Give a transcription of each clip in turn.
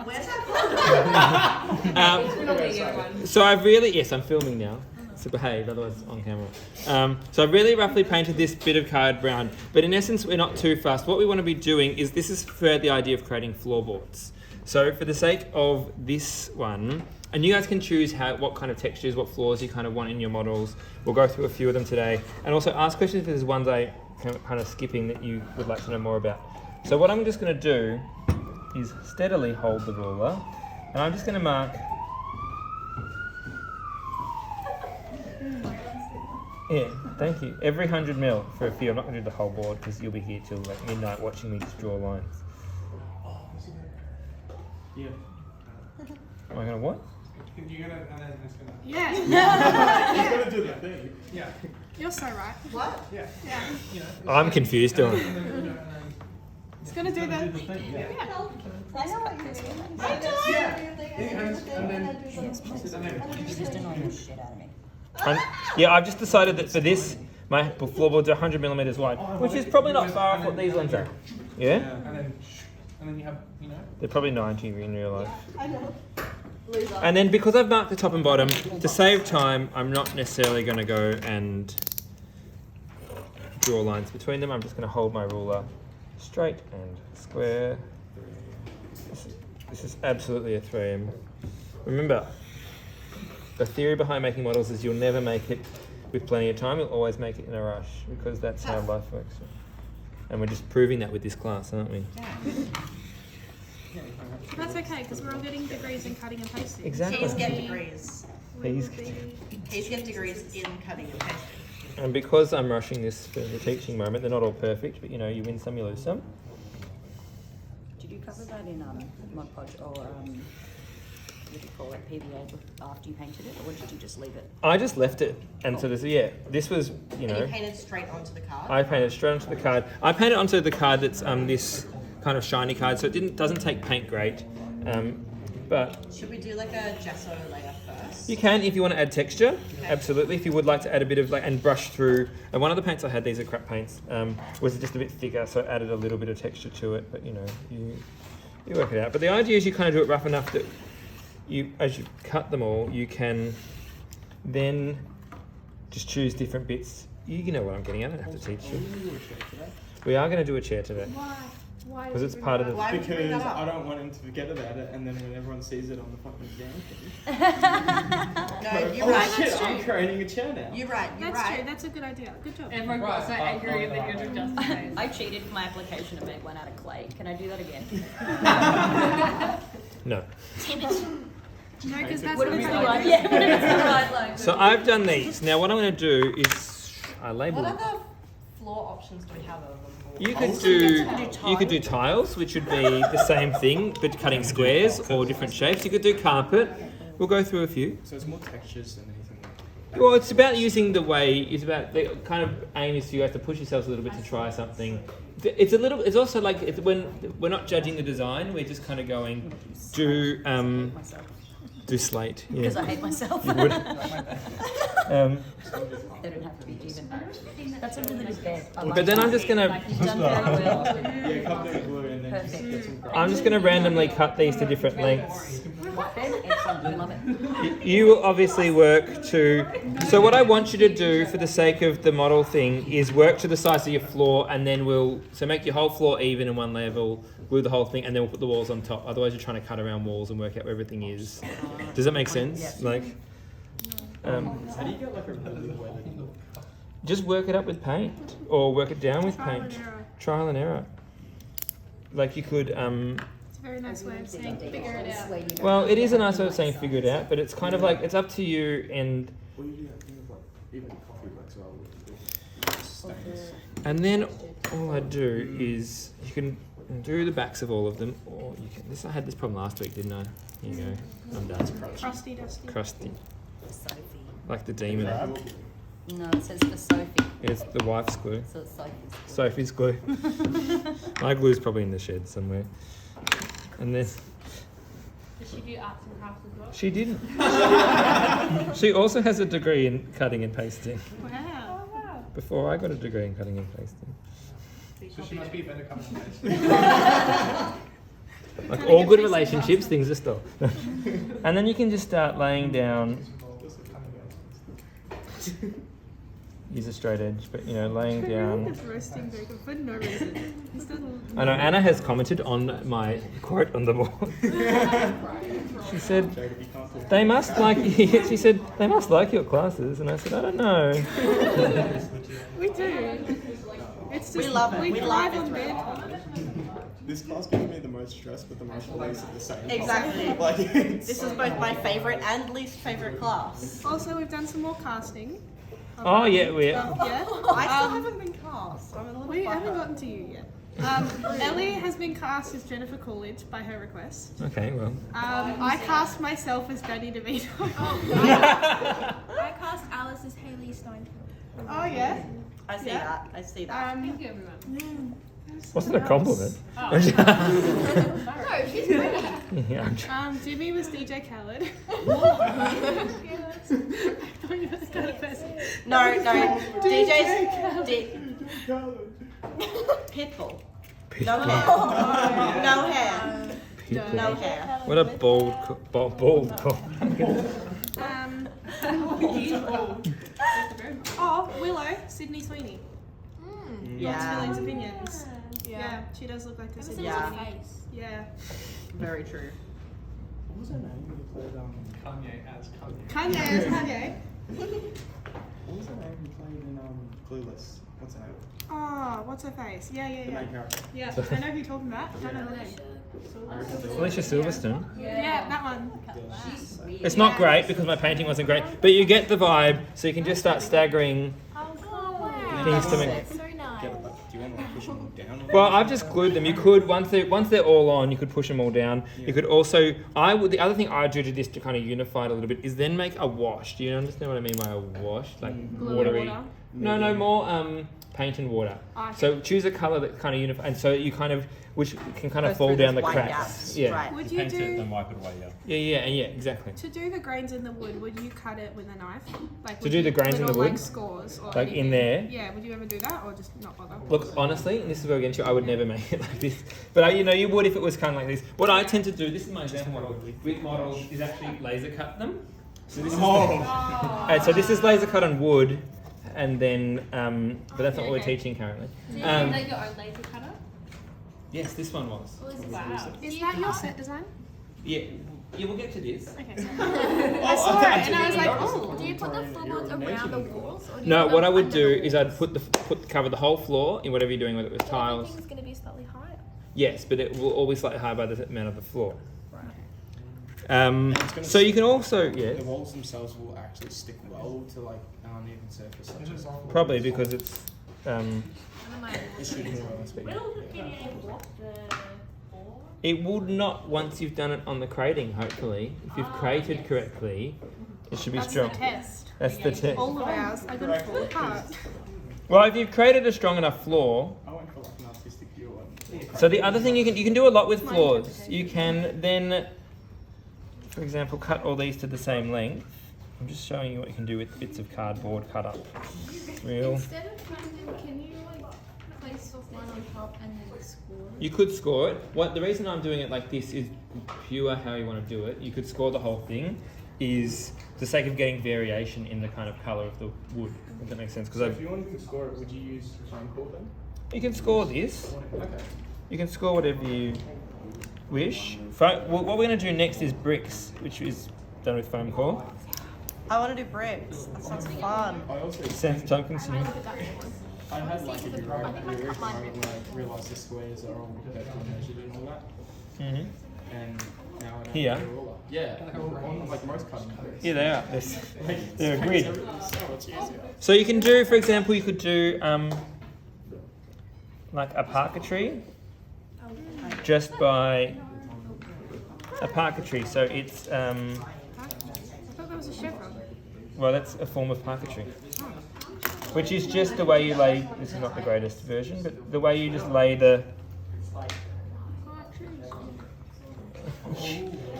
Where's that from? So I've really, yes, I'm filming now. So behave, otherwise on camera. So I've really roughly painted this bit of card brown, but in essence we're not too fast. What we want to be doing is, this is for the idea of creating floorboards. So for the sake of this one, and you guys can choose what kind of textures, what floors you kind of want in your models. We'll go through a few of them today, and also ask questions if there's ones I kind of skipping that you would like to know more about. So what I'm just going to do is steadily hold the ruler, and I'm just going to mark. Yeah, thank you. Every 100 mil for a few. I'm not going to do the whole board because you'll be here till like midnight watching me just draw lines. Yeah. Am I going to what? You're gonna, and then it's gonna. Yeah. You're gonna do that thing. Yeah. You're so right. What? Yeah. Yeah. You know, I'm confused, Dylan. It's gonna do that. the thing. Yeah. I know what you mean. Yeah, I've just decided that for this, my floorboards are 100 millimeters wide, which is probably not far off what these ones are. Yeah? And then you have, you know. They're probably 90 in real life. I know. And then because I've marked the top and bottom, to save time, I'm not necessarily going to go and draw lines between them. I'm just going to hold my ruler straight and square. This is absolutely a 3M. Remember, the theory behind making models is you'll never make it with plenty of time, you'll always make it in a rush, because that's how life works. And we're just proving that with this class, aren't we? That's okay, because we're all getting degrees in cutting and pasting. Exactly. He's getting degrees. He's He's getting degrees in cutting and pasting. And because I'm rushing this for the teaching moment, they're not all perfect, but you know, you win some, you lose some. Did you cover that in Mod Podge or what do you call it, PVA after you painted it, or did you just leave it? I just left it, and so this was, you know. And you painted straight onto the card? I painted straight onto the card. I painted onto the card that's this kind of shiny card, so it doesn't take paint great. But should we do like a gesso layer first? you can if you want to add texture. Okay. Absolutely. If you would like to add a bit of and brush through. And one of the paints I had, these are crap paints, was just a bit thicker, so I added a little bit of texture to it. But you know, you work it out. But the idea is you kind of do it rough enough that as you cut them all, you can then just choose different bits. You know what I'm getting at. I don't have to teach you. We are going to do a chair today. Why? Because it's part of the. Because I don't want him to forget about it, and then when everyone sees it on the fucking exam. No, you're right. Shit, I'm creating a chair now. You're right. You're That's right. true. That's a good idea. Good job. Everyone got so angry that you're just justifying. I cheated for my application and made one out of clay. Can I do that again? No. No, because that's What what if it's the I'm right? Yeah, what if it's the right line? So I've done these. Now what I'm going to do is I label. What other floor options do we have over You could do tiles, which would be the same thing, but cutting squares or different shapes. You could do carpet. We'll go through a few. So it's more textures than anything like Well, it's about using the way. It's about the kind of aim is for you guys to push yourselves a little bit to try something. It's a little. It's also like when we're not judging the design, we're just kind of going do slate. Yeah. Because I hate myself. You would. They don't have to be even. That's a really good game. But then I'm just gonna. You've done very well. Yeah, cover them in glue and then just get some I'm just gonna randomly cut these to different lengths. Excellent, I love it. You will obviously work to. So what I want you to do for the sake of the model thing is work to the size of your floor, and then make your whole floor even in one level, glue the whole thing, and then we'll put the walls on top. Otherwise, you're trying to cut around walls and work out where everything is. Does that make sense? Yes. Like, How do you get like a really good way that you look? just work it up with paint, or work it down with Trial paint. and error. Trial and error. Like you could. It's a very nice way of saying figure it out. Well, it is a nice way of saying figure it out, but it's kind of like it's up to you and. Well, you do that thing of like, even coffee breaks well with stains. And then all I do is you can do the backs of all of them, or you can. I had this problem last week, didn't I? Here you go. I'm done. Crusty, dusty. Crusty, Sophie. like the demon. No, it says for Sophie. It's the wife's glue. So it's Sophie's Sophie's. glue. My glue's probably in the shed somewhere. And then Does she do arts and crafts as well? she didn't. She also has a degree in cutting and pasting. Wow. Before I got a degree in cutting and pasting. So she must be a better cover than Like all good relationships, things are stalled. And then you can just start laying down. Use a straight edge, but laying down. It's roasting Jacob for no reason. He's done I know Anna has commented on my quote on the board. She said, "They must like." She said, "They must like your classes," and I said, "I don't know." We do. It's just, We love it. We We thrive love on it. banter. This class gives me the most stress, but the most release at the same time. Exactly. Like, it's This is both my favourite and least favourite class. Also, we've done some more casting. Oh yeah, we. Yeah. I still haven't been cast. So I'm a little We bit haven't butthurt. gotten to you yet. Ellie has been cast as Jennifer Coolidge by her request. Okay, well. I cast myself as Danny DeVito. I cast Alice as Hayley Steinfeld. Oh yeah. I see Yeah. that. I see that. Thank you, everyone. Wasn't a compliment. Oh. No, she's pretty. Yeah, I'm trying. Jimmy was DJ Khaled. I thought you were the kind of person. No, DJ's Pitbull. No hair. No hair. People. No hair. What a bold call. Oh, Willow, Sydney Sweeney. Yeah. Feelings, opinions. Yeah, she does look like a Sydney. Yeah. Face. Yeah. Very true. What was her name who played Kanye as Kanye. Kanye is Kanye. what was her name who played in Clueless? What's her name? Oh, what's her face? Yeah, The yeah, main yeah. character. Yeah, I know who you're talking about. I don't know the name. I reckon they were- Alicia Silverstone. Yeah, that one. It's not great because my painting wasn't great, but you get the vibe, so you can just start staggering Oh, wow. things to me. So nice. Do you want to push them down? Or Well, I've just glued them. You could once they're all on, you could push them all down. You could also the other thing I do to this to kind of unify it a little bit is then make a wash. Do you understand what I mean by a wash? Like Glue watery. water? No, more paint and water. Okay. So choose a color that kind of unifies, and so you kind of which can kind of Go fall through down those the white cracks. gaps. Yeah. Right. Would you Paint it, do then wipe it away, yeah. Yeah, exactly. to do the grains in the wood? Would you cut it with a knife? Like To would do the you grains in the little, wood? like scores or Like in anything? there? Yeah. Would you ever do that or just not bother? Look, honestly, and this is where we're getting to, I would never make it like this. But you would if it was kind of like this. What I tend to do, this is my example model with models, is actually laser cut them. So this is so this is laser cut on wood, and then but that's not what we're teaching currently. Do you make your own laser cutter? Yes, this one was. Wow. Is that your set design? Yeah, we'll get to this. Okay. Sorry. I saw it and I was like, oh. Do you put the floorboards around the walls? Or do you No, put what them I would under do the is I'd cover the whole floor in whatever you're doing, whether it was So tiles. everything's going to be slightly higher. Yes, but it will always slightly higher by the amount of the floor. And it's gonna So you stick- can also The walls themselves will actually stick well to like an uneven surface. Such as probably because it's it should more or less be. Will the PDA block the floor? it would not once you've done it on the crating. Hopefully, if you've crated correctly, it should be That's strong. the test. That's the test. All of ours are going to fall apart. Well, if you've created a strong enough floor. I went for like an artistic view one. So the other thing you can do a lot with floors. You can then, for example, cut all these to the same length. I'm just showing you what you can do with bits of cardboard cut up. Real. Instead of painting, can you place one on top and then score? You could score it. The reason I'm doing it like this is pure how you want to do it. You could score the whole thing. Is for the sake of getting variation in the kind of colour of the wood. If that makes sense. So if you wanted to score it, would you use foam core then? You can score this. Okay. You can score whatever you wish. What we're going to do next is bricks, which is done with foam core. I want to do bricks. That sounds fun. I also Sounds time consuming. I had like a moment when I realised the squares are all perfectly measured and all that, Mm-hmm. and now I don't Here? have a ruler. Yeah, on like most cutting boards. Here they are. They're a grid. Everything's so much easier. So you can do, for example, you could do like a parka tree, just by a parka tree. So it's I thought that was a chevron. well, that's a form of parka tree, which is just the way you lay. This is not the greatest version, but the way you just lay the.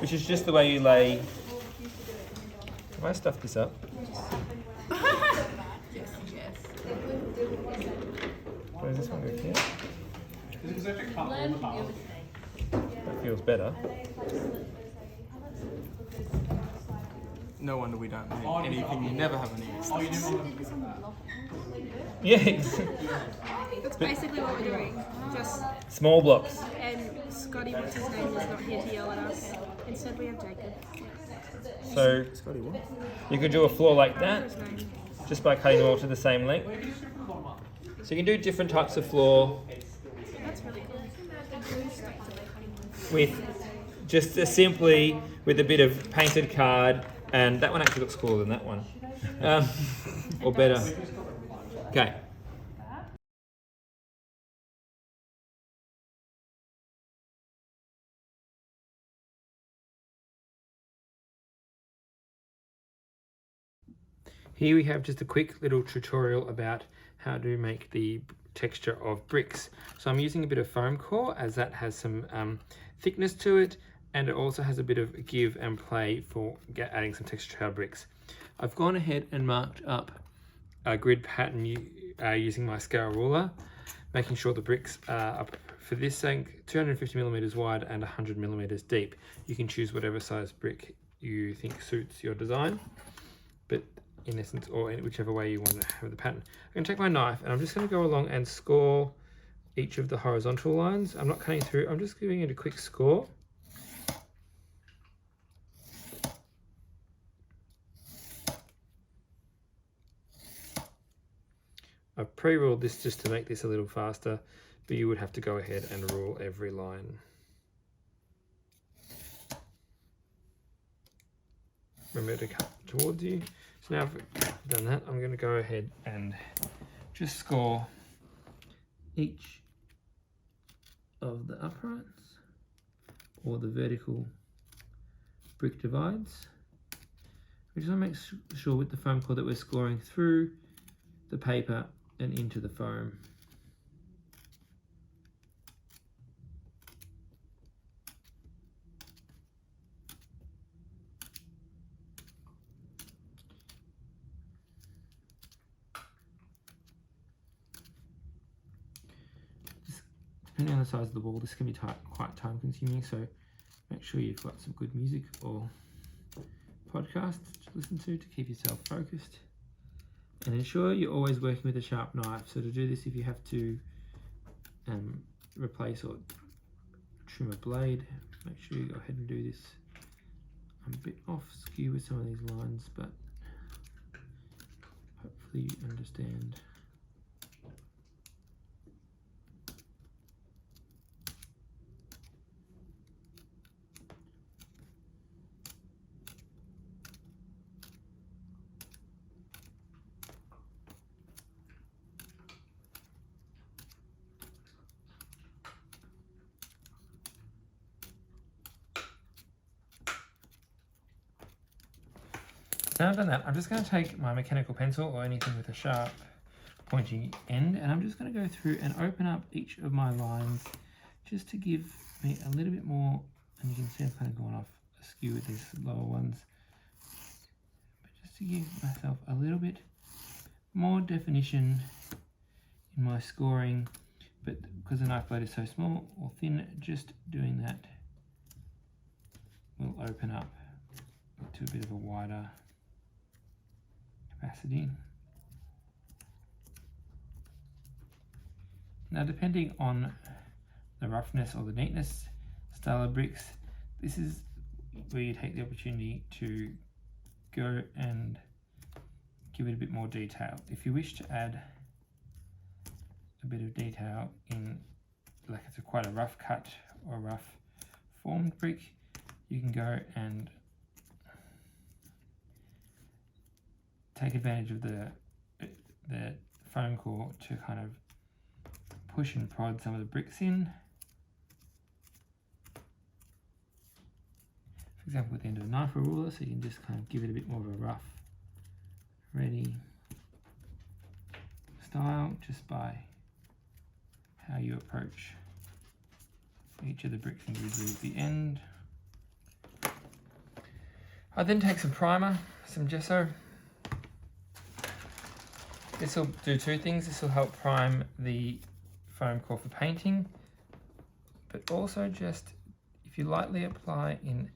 Which is just the way you lay. Have I stuffed this up? Where does this one go here? Because actually cut all the Learn bars. everything. feels better. No wonder we don't make anything. You never have any. Yeah, That's basically what we're doing. Just small blocks. and Scotty, what's his name, is not here to yell at us. Instead, we have Jacob. So Scotty, what? you could do a floor like that What's his name? just by cutting them all to the same length. So you can do different types of floor That's really cool. The glue stuck to it. with just simply with a bit of painted card, and that one actually looks cooler than that one, or better. Okay. Here we have just a quick little tutorial about how to make the texture of bricks. So I'm using a bit of foam core as that has some thickness to it, and it also has a bit of give and play for adding some texture to our bricks. I've gone ahead and marked up a grid pattern using my scale ruler, making sure the bricks are, for this sake, 250 millimeters wide and 100 millimeters deep. You can choose whatever size brick you think suits your design, but in essence, or in whichever way you want to have the pattern. I'm going to take my knife and I'm just going to go along and score each of the horizontal lines. I'm not cutting through, I'm just giving it a quick score. I've pre-ruled this just to make this a little faster, but you would have to go ahead and rule every line. Remember to cut towards you. So now I've done that, I'm going to go ahead and just score each of the uprights or the vertical brick divides. We just want to make sure with the foam core that we're scoring through the paper and into the foam. Depending on the size of the wall, this can be quite time consuming, so make sure you've got some good music or podcasts to listen to keep yourself focused. And ensure you're always working with a sharp knife. So to do this, if you have to replace or trim a blade, make sure you go ahead and do this. I'm a bit off skew with some of these lines, but hopefully you understand. Now I've done that, I'm just going to take my mechanical pencil or anything with a sharp pointy end, and I'm just going to go through and open up each of my lines just to give me a little bit more, and you can see I'm kind of going off askew with these lower ones, but just to give myself a little bit more definition in my scoring. But because the knife blade is so small or thin, just doing that will open up to a bit of a wider capacity. Now, depending on the roughness or the neatness style of bricks, this is where you take the opportunity to go and give it a bit more detail. If you wish to add a bit of detail in, like it's quite a rough cut or rough formed brick, you can go and take advantage of the foam core to kind of push and prod some of the bricks in. For example, with the end of a knife or ruler, so you can just kind of give it a bit more of a rough, ready style just by how you approach each of the bricks individually at the end. I then take some primer, some gesso. This will do two things. This will help prime the foam core for painting, but also just, if if you lightly apply in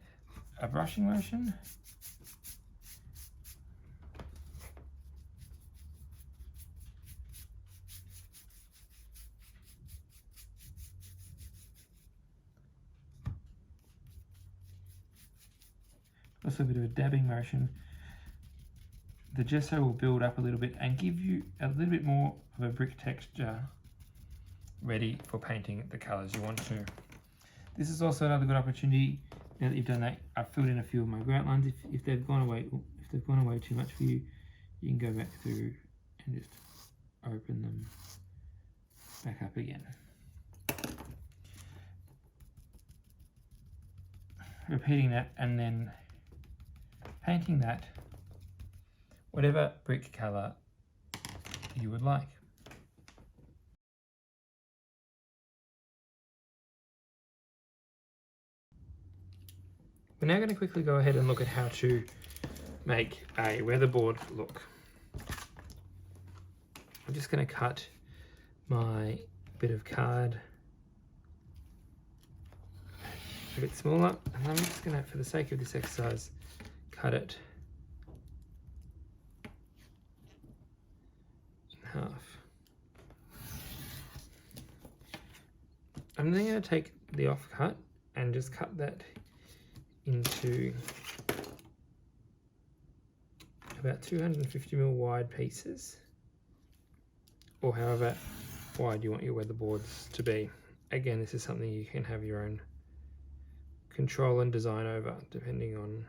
a brushing motion, also a bit of a dabbing motion, the gesso will build up a little bit and give you a little bit more of a brick texture ready for painting the colours you want to. This is also another good opportunity. Now that you've done that, I've filled in a few of my grout lines. If they've gone away, too much for you, you can go back through and just open them back up again. Repeating that and then painting that whatever brick colour you would like. We're now going to quickly go ahead and look at how to make a weatherboard look. I'm just going to cut my bit of card a bit smaller, and I'm just going to, for the sake of this exercise, cut it in half. I'm then going to take the offcut and just cut that into about 250mm wide pieces, or however wide you want your weatherboards to be. Again, this is something you can have your own control and design over, depending on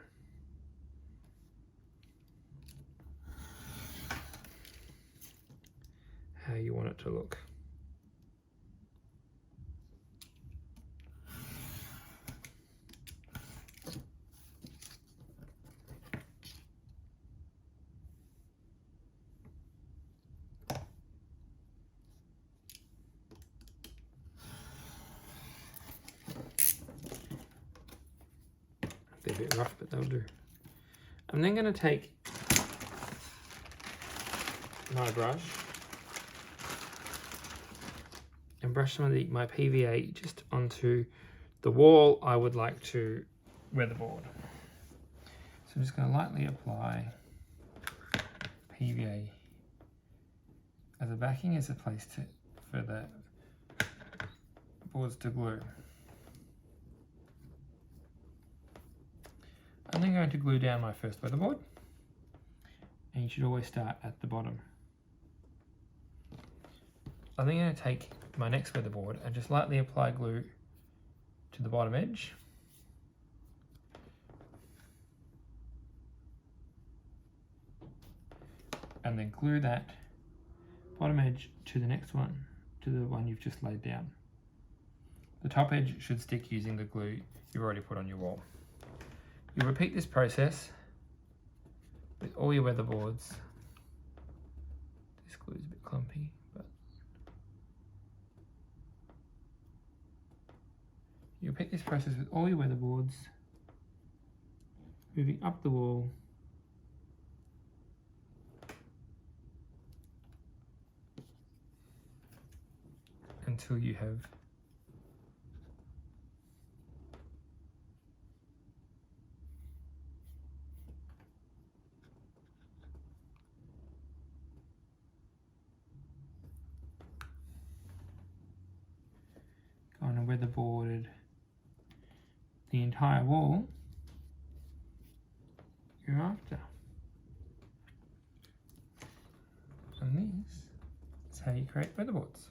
how you want it to look. They're a bit rough, but they'll do. I'm then going to take my brush and brush some of my PVA just onto the wall I would like to weatherboard. So I'm just going to lightly apply PVA as a backing, as a place for the boards to glue. I'm then going to glue down my first weatherboard, and you should always start at the bottom. I'm then going to take my next weatherboard and just lightly apply glue to the bottom edge. And then glue that bottom edge to the next one, to the one you've just laid down. The top edge should stick using the glue you've already put on your wall. You repeat this process with all your weatherboards. This glue is a bit clumpy, but you repeat this process with all your weatherboards, moving up the wall until you have gone and weatherboarded the entire wall you're after. And this is how you create weatherboards.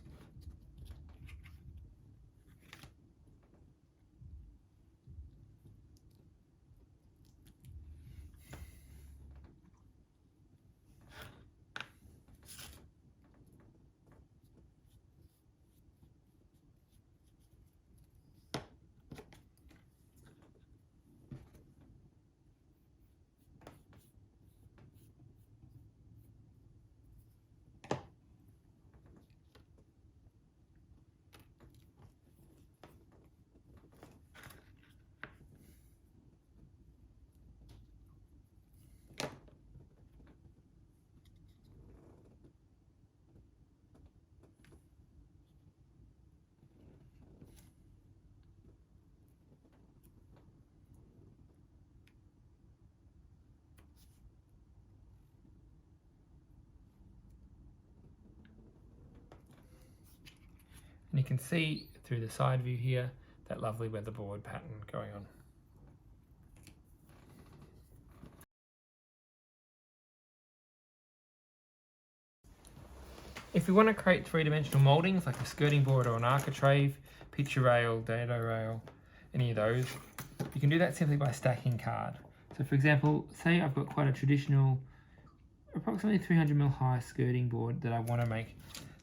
And you can see through the side view here, that lovely weatherboard pattern going on. If we want to create three-dimensional mouldings like a skirting board or an architrave, picture rail, dado rail, any of those, you can do that simply by stacking card. So for example, say I've got quite a traditional, approximately 300mm high skirting board that I want to make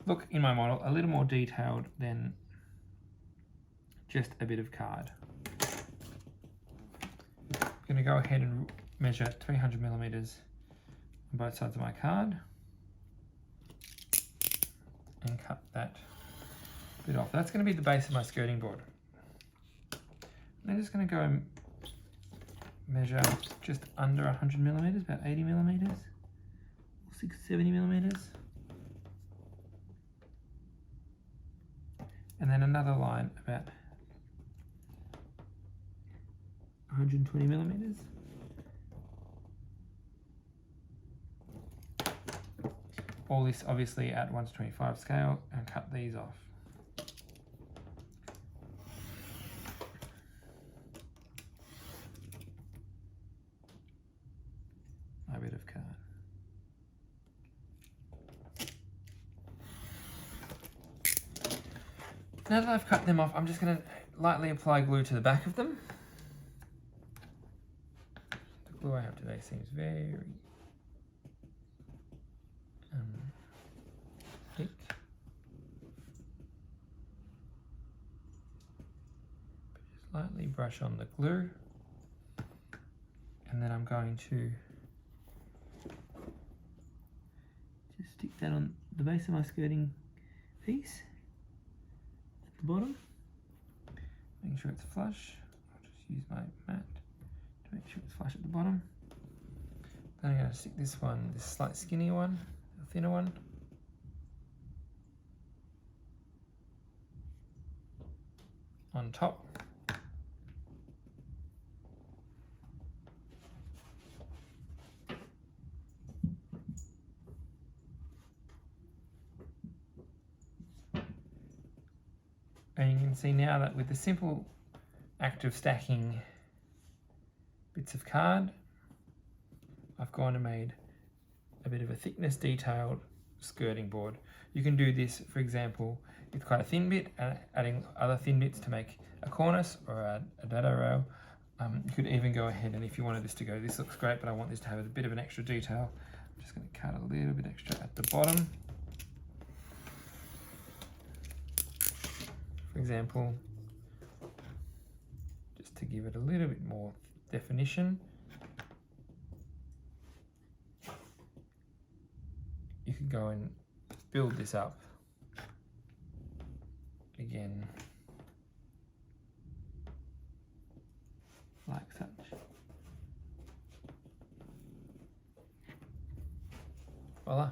look in my model a little more detailed than just a bit of card. I'm going to go ahead and measure 300mm on both sides of my card and cut that bit off. That's going to be the base of my skirting board. I'm just going to go and measure just under 100mm, about 80mm, or 70mm. And then another line about 120mm. All this obviously at 1:25 scale, and cut these off. My bit of card. Now that I've cut them off, I'm just going to lightly apply glue to the back of them. The glue I have today seems very thick. Just lightly brush on the glue, and then I'm going to just stick that on the base of my skirting piece at the bottom, making sure it's flush. I'll just use my mat to make sure it's flush at the bottom. Then I'm going to stick this one, this slight skinnier one, the thinner one, on top. And you can see now that with the simple act of stacking bits of card, I've gone and made a bit of a thickness detailed skirting board. You can do this, for example, with quite a thin bit, and adding other thin bits to make a cornice or a dado rail. You could even go ahead, and if you wanted this to go, this looks great, but I want this to have a bit of an extra detail, I'm just going to cut a little bit extra at the bottom. For example, just to give it a little bit more definition. You could go and build this up again like such. Voila.